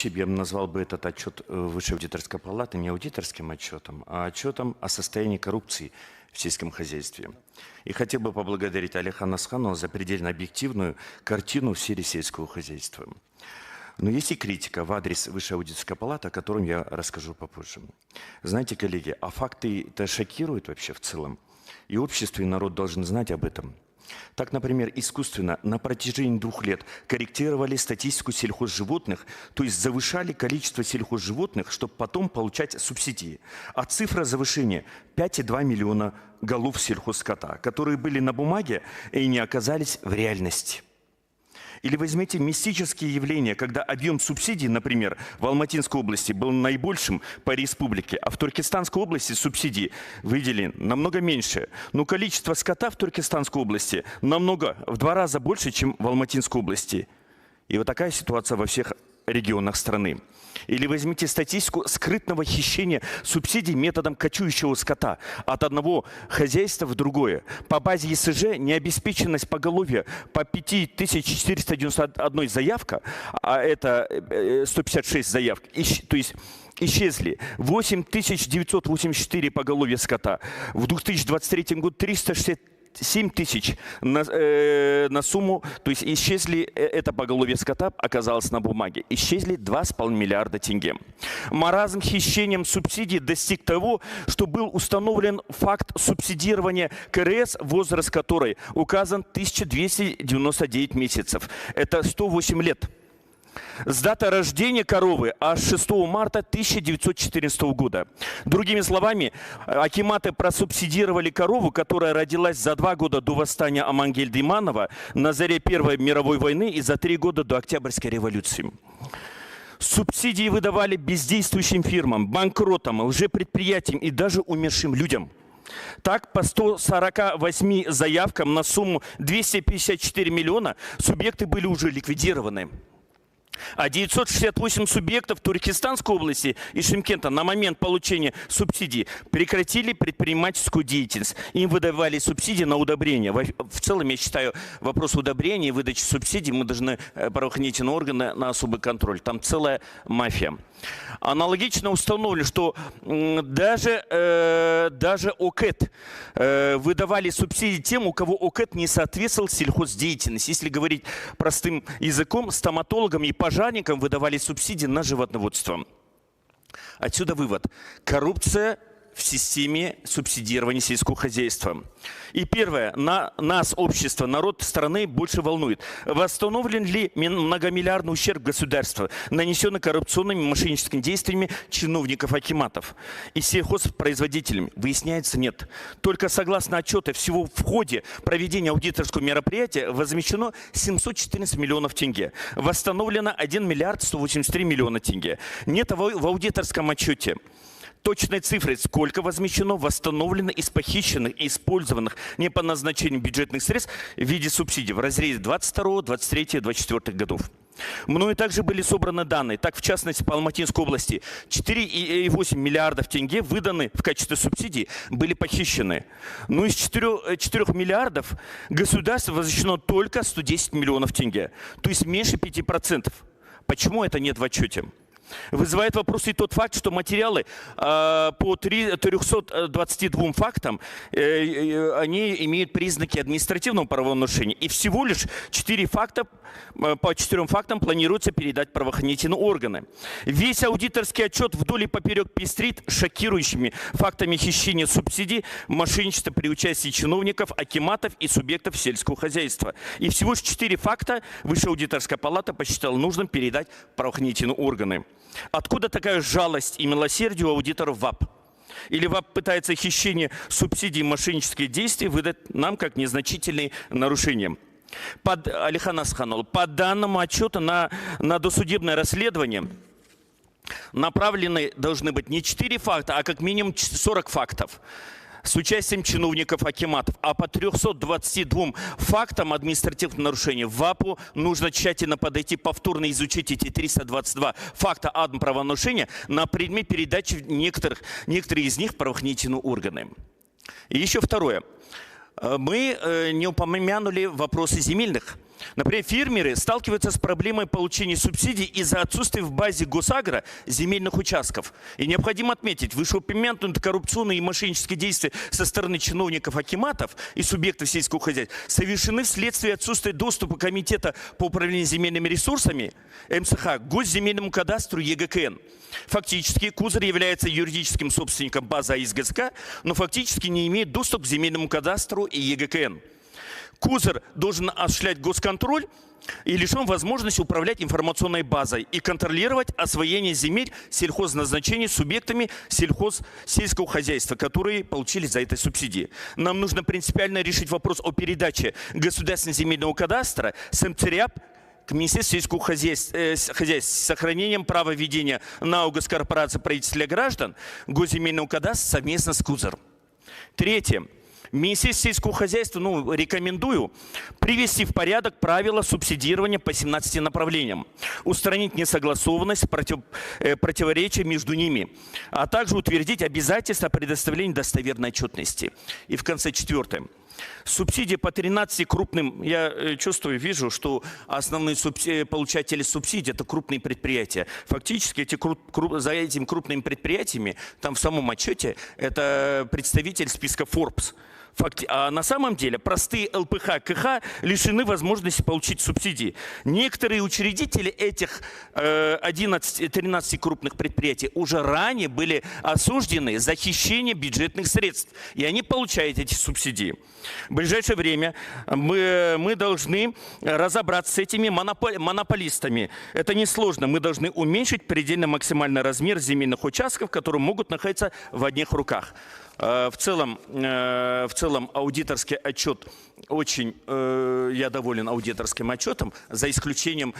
Я бы назвал бы этот отчет Высшей аудиторской палаты не аудиторским отчетом, а отчетом о состоянии коррупции в сельском хозяйстве. И хотел бы поблагодарить Алихана Асханова за предельно объективную картину в сфере сельского хозяйства. Но есть и критика в адрес Высшей аудиторской палаты, о котором я расскажу попозже. Знаете, коллеги, а факты-то шокируют вообще в целом. И общество, и народ должны знать об этом. Так, например, искусственно на протяжении 2 лет корректировали статистику сельхозживотных, то есть завышали количество сельхозживотных, чтобы потом получать субсидии. А цифра завышения 5,2 миллиона голов сельхозскота, которые были на бумаге и не оказались в реальности. Или возьмите мистические явления, когда объем субсидий, например, в Алматинской области был наибольшим по республике, а в Туркестанской области субсидии выделены намного меньше. Но количество скота в Туркестанской области в 2 раза больше, чем в Алматинской области. И вот такая ситуация во всех регионах страны. Или возьмите статистику скрытного хищения субсидий методом кочующего скота от одного хозяйства в другое. По базе ЕСЖ необеспеченность поголовья по 5491 заявка, а это 156 заявок, то есть исчезли 8984 поголовья скота. В 2023 году 367 тысяч на сумму, то есть исчезли, это поголовье скота оказалось на бумаге, исчезли 2,5 миллиарда тенге. Маразм хищением субсидий достиг того, что был установлен факт субсидирования КРС, возраст которой указан 1299 месяцев. Это 108 лет. С даты рождения коровы аж 6 марта 1914 года. Другими словами, акиматы просубсидировали корову, которая родилась за 2 года до восстания Амангельда-Иманова, на заре Первой мировой войны и за 3 года до Октябрьской революции. Субсидии выдавали бездействующим фирмам, банкротам, лжепредприятиям и даже умершим людям. Так, по 148 заявкам на сумму 254 миллиона субъекты были уже ликвидированы. А 968 субъектов Туркестанской области и Шымкента на момент получения субсидий прекратили предпринимательскую деятельность. Им выдавали субсидии на удобрения. В целом, я считаю, вопрос удобрения и выдачи субсидий мы должны правоохранительные органы на особый контроль. Там целая мафия. Аналогично установлено, что даже ОКЭТ выдавали субсидии тем, у кого ОКЭТ не соответствовал сельхоздеятельности. Если говорить простым языком, стоматологам и пожарникам выдавали субсидии на животноводство. Отсюда вывод. Коррупция в системе субсидирования сельского хозяйства. И первое, нас, общество, народ страны больше волнует. Восстановлен ли многомиллиардный ущерб государства, нанесенный коррупционными мошенническими действиями чиновников акиматов и сельхозпроизводителями? Выясняется, нет. Только согласно отчету, всего в ходе проведения аудиторского мероприятия возмещено 714 миллионов тенге. Восстановлено 1 миллиард 183 миллиона тенге. Нет в аудиторском отчете точной цифры, сколько возмещено, восстановлено из похищенных и использованных не по назначению бюджетных средств в виде субсидий в разрезе 22, 23, 24 годов. Мною также были собраны данные. Так, в частности, по Алматинской области 4,8 миллиардов тенге выданы в качестве субсидий, были похищены. Но из 4 миллиардов государство возвращено только 110 миллионов тенге. То есть меньше 5%. Почему это нет в отчете? Вызывает вопрос и тот факт, что материалы по 322 фактам, они имеют признаки административного правонарушения. И всего лишь 4 факта, по 4 фактам планируется передать правоохранительные органы. Весь аудиторский отчет вдоль и поперек пестрит шокирующими фактами хищения субсидий, мошенничества при участии чиновников, акиматов и субъектов сельского хозяйства. И всего лишь 4 факта Высшая аудиторская палата посчитала нужным передать правоохранительные органы. Откуда такая жалость и милосердие у аудиторов ВАП? Или ВАП пытается хищение субсидий и мошеннические действия выдать нам как незначительные нарушения? Алихан Асханов, по данному отчету на досудебное расследование направлены должны быть не 4 факта, а как минимум 40 фактов с участием чиновников акиматов. А по 322 фактам административных нарушений ВАПу нужно тщательно подойти, повторно изучить эти 322 факта админправонарушения на предмет передачи некоторые из них в правоохранительные органы. И еще второе. Мы не упомянули вопросы земельных Например, фермеры сталкиваются с проблемой получения субсидий из-за отсутствия в базе Госагро земельных участков. И необходимо отметить, вышеупомянутые коррупционные и мошеннические действия со стороны чиновников акиматов и субъектов сельского хозяйства совершены вследствие отсутствия доступа Комитета по управлению земельными ресурсами МСХ к госземельному кадастру ЕГКН. Фактически Кузер является юридическим собственником базы АИС-ГСК, но фактически не имеет доступа к земельному кадастру и ЕГКН. Кузер должен осуществлять госконтроль и лишен возможности управлять информационной базой и контролировать освоение земель сельхозназначения субъектами сельского хозяйства, которые получили за это субсидии. Нам нужно принципиально решить вопрос о передаче государственного земельного кадастра с МЦРЯП к Министерству сельского хозяйства с сохранением права ведения НАО госкорпорации правительства граждан госземельного кадастра совместно с Кузером. Третье. Министерство сельского хозяйства, рекомендую привести в порядок правила субсидирования по 17 направлениям, устранить несогласованность, противоречия между ними, а также утвердить обязательства предоставления достоверной отчетности. И в конце четвертое. Субсидии по 13 крупным, я чувствую, вижу, что основные получатели субсидий – это крупные предприятия. Фактически за этими крупными предприятиями, там в самом отчете, это представитель списка Forbes. А на самом деле простые ЛПХ, КХ лишены возможности получить субсидии. Некоторые учредители этих 13 крупных предприятий уже ранее были осуждены за хищение бюджетных средств. И они получают эти субсидии. В ближайшее время мы должны разобраться с этими монополистами. Это несложно. Мы должны уменьшить предельно максимальный размер земельных участков, которые могут находиться в одних руках. В целом аудиторский отчет очень, я доволен аудиторским отчетом, за исключением